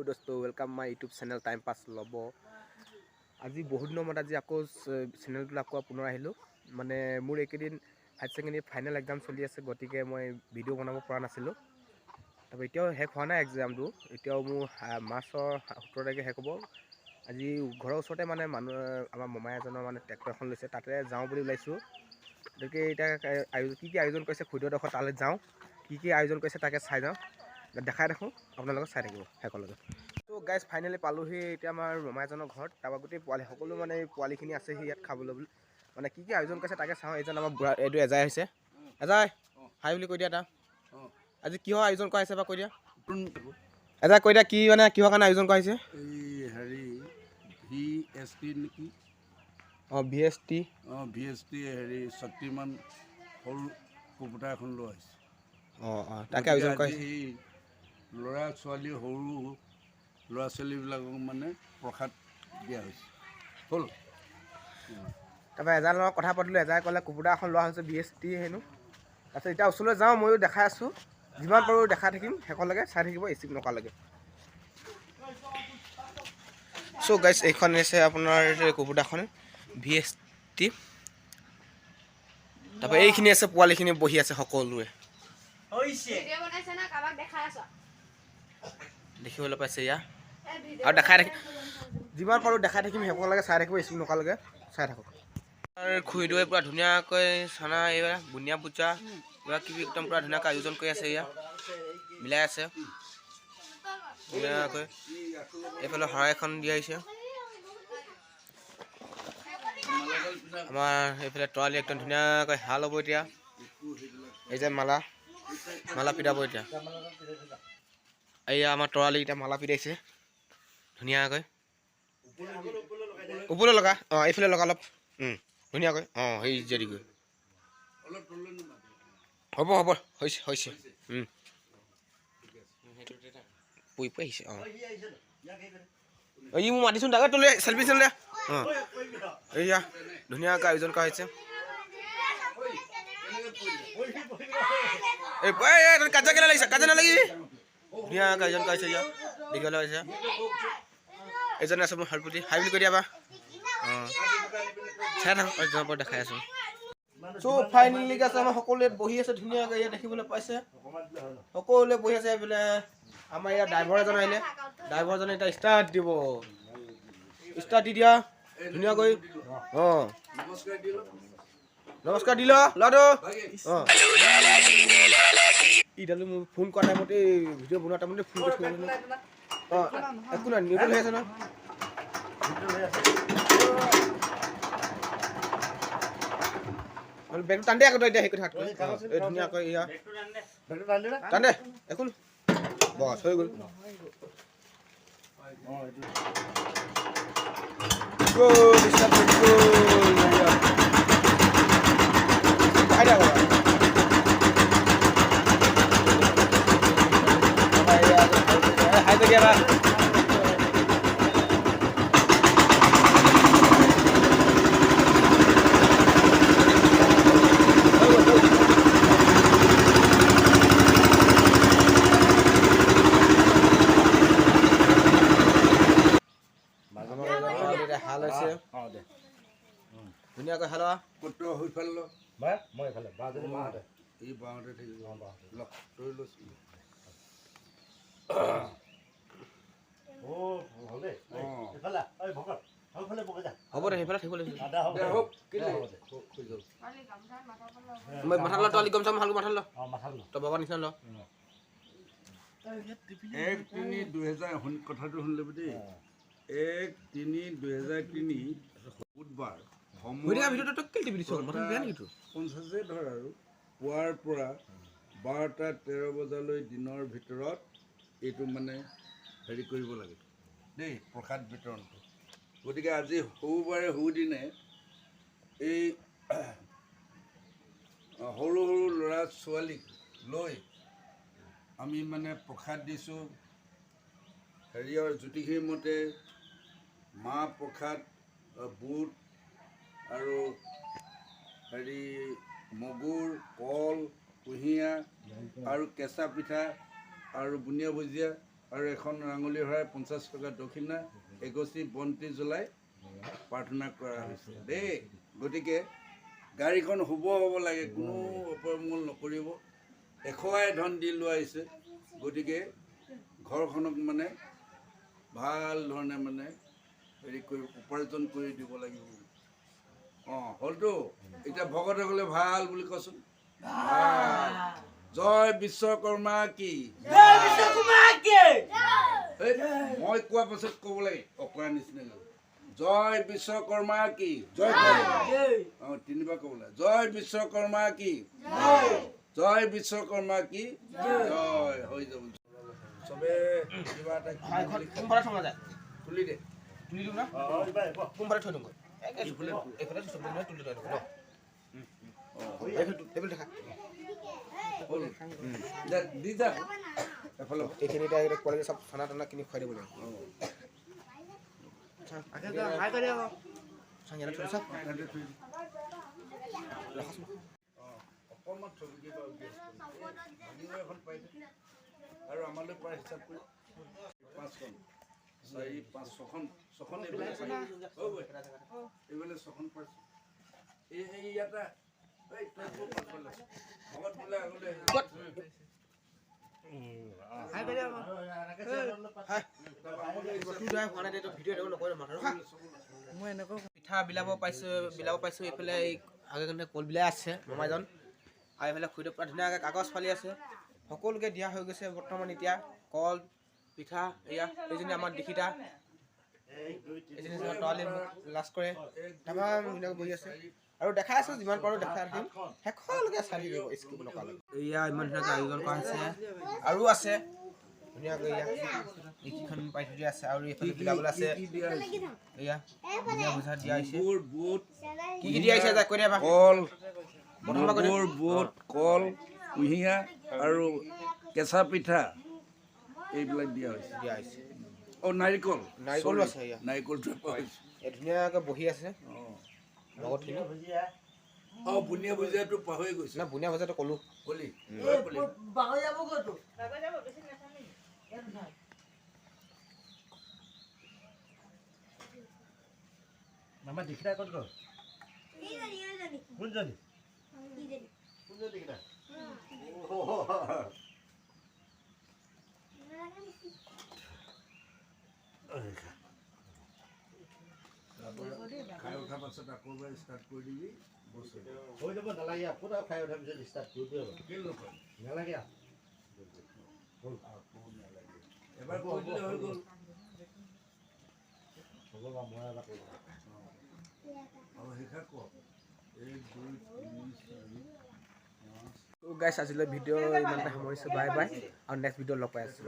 दोस्तों welcome my YouTube channel time pass Lobo আজি বহুত দিনৰ মূৰত আজি আকৌ চেনেলটো আকৌ পুনৰ আহিলোঁ মানে মোৰ এইকেইদিন হায়াৰ ছেকেণ্ডেৰী ফাইনেল এক্সাম চলি আছে গতিকে মই ভিডিঅ' বনাব পৰা নাছিলোঁ তাৰপৰা এতিয়াও শেষ হোৱা নাই এক্সামটো এতিয়াও মোৰ মাৰ্চৰ 17 তাৰিখে শেষ হ'ব আজি ঘৰৰ ওচৰতে মানে মানুহ আমাৰ মমাই এজনৰ মানে ট্ৰেক্টৰ এখন লৈছে তাতে যাওঁ বুলি ওলাইছোঁ গতিকে এতিয়া কি আয়োজন কৰিছে খুদডোখৰ তালৈ যাওঁ কি আয়োজন কৰিছে তাকে চাই যাওঁ দেখাই দেখোঁ আপোনালোকক চাই থাকিব শেষলৈকে তো গাইজ ফাইনেলি পালোহি এতিয়া আমাৰ মমাইজনৰ ঘৰত তাৰপৰা গোটেই পোৱালি সকলো মানে পোৱালিখিনি আছেহি ইয়াত খাবলৈ বুলি মানে কি আয়োজন কৰিছে তাকে চাওঁ এইজন আমাৰ বুঢ়া এইটো এজাই হৈছে এজাই হাই বুলি কৈ দিয়া এটা আজি কিহৰ আয়োজন কৰা হৈছে বা কৈ দিয়া এজাই কৈ দিয়া কি মানে কিহৰ কাৰণে আয়োজন কৰা হৈছে এই হেৰি VST নেকি VST VST হেৰি শক্তিমান সৰু কম্পিউটাৰ এখন লৈ আহিছে তাকে আয়োজন কৰিছে এই ল'ৰা ছোৱালী সৰু ল'ৰা ছোৱালীবিলাকক মানে প্ৰসাদ দিয়া হৈছে হ'ল তাৰপৰা এজাৰ লগত কথা পাতিলোঁ এজাই ক'লে কম্পিউটাৰ এখন লোৱা হৈছে VST হেনো তাৰপিছত এতিয়া ওচৰলৈ যাওঁ ময়ো দেখাই আছোঁ যিমান পাৰোঁ দেখাই থাকিম শেষলৈকে চাই থাকিব ৰিচিভ নকৰালৈকে চ' গাইজ এইখন হৈছে আপোনাৰ কম্পিউটাৰখন VST তাৰপৰা এইখিনি আছে পোৱালিখিনি বহি আছে সকলোৱে দেখিবলৈ পাইছে ইয়াৰ আৰু দেখাই থাকিম যিমান পাৰোঁ দেখাই থাকিম শেষলৈকে চাই থাকিব ৰিচিভ নকৰালৈকে চাই থাকক খুৰীদৈ পূৰা ধুনীয়াকৈ চানা এইবিলাক বুনিয়া পুজা কিবা কিবি একদম পূৰা ধুনীয়াকৈ আয়োজন কৰি আছে ইয়াত মিলাই আছে ধুনীয়াকৈ এইফালে শৰাই এখন দিয়া হৈছে আমাৰ এইফালে তৰালি একদম ধুনীয়াকৈ হাল হ'ব এতিয়া এই যে মালা পিটাব এতিয়া এয়া আমাৰ তৰালিকেইটা মালা পিটাইছে ধুনীয়াকৈ ওপৰলৈ লগা এইফালে লগা অলপ ধুনীয়াকৈ সেই জেদিকৈ হ'ব হৈছে পুই আহিছে ই মোক মাতিছোন তাকে তোলে চেল্ফি চলে এইয়া ধুনীয়াকৈ আয়োজন কৰা হৈছে কাজা কেলে লাগিছে কাজা নালাগিবি ধুনীয়াকৈ আয়োজন কৰা হৈছে দেখিবলৈ পাইছে এজনে আছে মোৰ হালপুতি হাই বুলি কৈ দিয়া বা চাই থাকক দেখাই আছোঁ চ' ফাইনেলি আছে আমাৰ সকলোৱে বহি আছে ধুনীয়াকৈ ইয়াত দেখিবলৈ পাইছে সকলোৱে বহি আছে এইফালে আমাৰ ইয়াত ড্ৰাইভাৰ এজন আহিলে ড্ৰাইভাৰজনে এতিয়া ষ্টাৰ্ট দিব ষ্টাৰ্ট দি দিয়া ধুনীয়াকৈ নমস্কাৰ দিল ল'ৰাটো ইডালো মোক ফোন কৰা টাইমতে ভিডিঅ' বনোৱা টাইমতে ফোন কৰি থৈ একো নাই নিউট্ৰেল হৈ আছে নহয় বেগটো টান দে আকৌ তই এতিয়া সেই কথা এই ধুনীয়াকৈ এয়া টান দে একো বছ হৈ গ'ল ধুনীয়াকৈ হালোৱা কত হৈফাল মই এইফালে বাজনী মাহতে এই বাহতে থাকিব লক তই লৈছো হলে এইফালে ঐ ভকত হলফালে বগে যা হ'ব দে সেইফালে থাকিব লাগিব আদা হ'ব কিলে হৈ গ'ল মই মাথা ল তলি গম চাম হালু মাথা ল মাথা ল তো বাবা নিছান ল 1-3-2000 কথাটো শুনিলে দেই 1-3-2003 বুধবাৰ পঞ্চাছে ধৰ আৰু পুৱাৰ পৰা 12:13 বজালৈ দিনৰ ভিতৰত এইটো মানে হেৰি কৰিব লাগে দেই প্ৰসাদ বিতৰণটো গতিকে আজি সৰুবাৰে সুদিনে এই সৰু সৰু ল'ৰা ছোৱালীক লৈ আমি মানে প্ৰসাদ দিছোঁ হেৰিয়ৰ জ্যোতিষীৰ মতে মাহ প্ৰসাদ বুট আৰু হেৰি মগুৰ কল কুঁহিয়া আৰু কেঁচা পিঠা আৰু বুনিয়া ভুজিয়া আৰু এখন আঙুলি হৰাই 50 টকা দক্ষিণা এগছি বন্তি জ্বলাই প্ৰাৰ্থনা কৰা হৈছে দেই। গতিকে গাড়ীখন শুভ হ'ব লাগে, কোনো অপমংগল নকৰিব। এশাই ধন দি লোৱা আহিছে, গতিকে ঘৰখনক মানে ভাল ধৰণে মানে হেৰি কৰি উপাৰ্জন কৰি দিব লাগিব। হ'লতো এতিয়া ভকতসকলে ভাল বুলি কচোন। জয় বিশ্বকৰ্মা কি, মই কোৱা পাছত ক'ব লাগে অকৰা নিচিনা। জয় বিশ্বকৰ্মা কি, জয় তিনিবাৰ ক'ব লাগে। জয় বিশ্বকৰ্মা কি, জয় বিশ্বকৰ্মা কি জয়। হৈ যাব চবে কিবা এটা তুলি দে, তুলি দিওঁ না কোনবাৰে থৈ দিওঁ দি যা এফালে। এইখিনি কলেজ চব খানা টানা কিনি খুৱাই দিব লাগিব। অকণমান ছবি আৰু আমালৈ পৰা হিচাপ কৰি 5খন 4 5 6খন এইবিলাক 6খন পাইছোঁ। এই ইয়াতে ভগত বোলে আগলৈ পিঠা বিলাব পাইছোঁ। এইফালে আগে কল বিলাই আছে মমাইজন, আৰু এইফালে খুৰীদেউ পৰা ধুনীয়াকৈ কাগজ ফালি আছে। সকলোকে দিয়া হৈ গৈছে বৰ্তমান এতিয়া কল পিঠা। এয়া এইজনী আমাৰ দীক্ষিতা, এইজনী তৰালি লাজ কৰে, তামাম ধুনীয়াকৈ বহি আছে। আৰু দেখাই আছোঁ যিমান পাৰোঁ দেখাই দিম, শেষলৈকে চাই দিব স্কিপ নকৰালৈ। এয়া ইমান ধুনীয়াকৈ আয়োজন কৰা হৈছে, আৰু আছে ধুনীয়াকৈ এয়া এইকেইখন পাই থৈ দিয়া আছে। আৰু এইফালে বিলাবলৈ আছে। এয়া ধুনীয়া ভোজা দিয়া হৈছে। কি কি দিয়া হৈছে কৈ দিয়া। কল, মগুৰ, বুট, কল, কুঁহিয়া আৰু কেঁচা পিঠা এইবিলাক দিয়া হৈছে। নাৰিকল, নাৰিকলো আছে। নাৰিকলটো ধুনীয়াকৈ বহি আছে লগতখিনি। বুনিয়া ভুজিয়াটো পাহৰি গৈছে না, বুনিয়া ভুজিয়াটো ক'লো কলি মামা দীক্ষিতা ক'ত গ'ল? কোনজনী? খাই উঠাৰ পাছত আকৌ ষ্টাৰ্ট কৰি দিবি। হৈ যাব নালাগে, আকৌ খাই উঠাৰ পিছত ষ্টাৰ্ট কৰি দিব নালাগে। এবাৰ কৰি দিলে হৈ গ'ল। গাইছ আজিলৈ ভিডিঅ' ইমানতে সামৰিছোঁ। বাই বাই, আৰু নেক্সট ভিডিঅ' লগ পাই আছোঁ।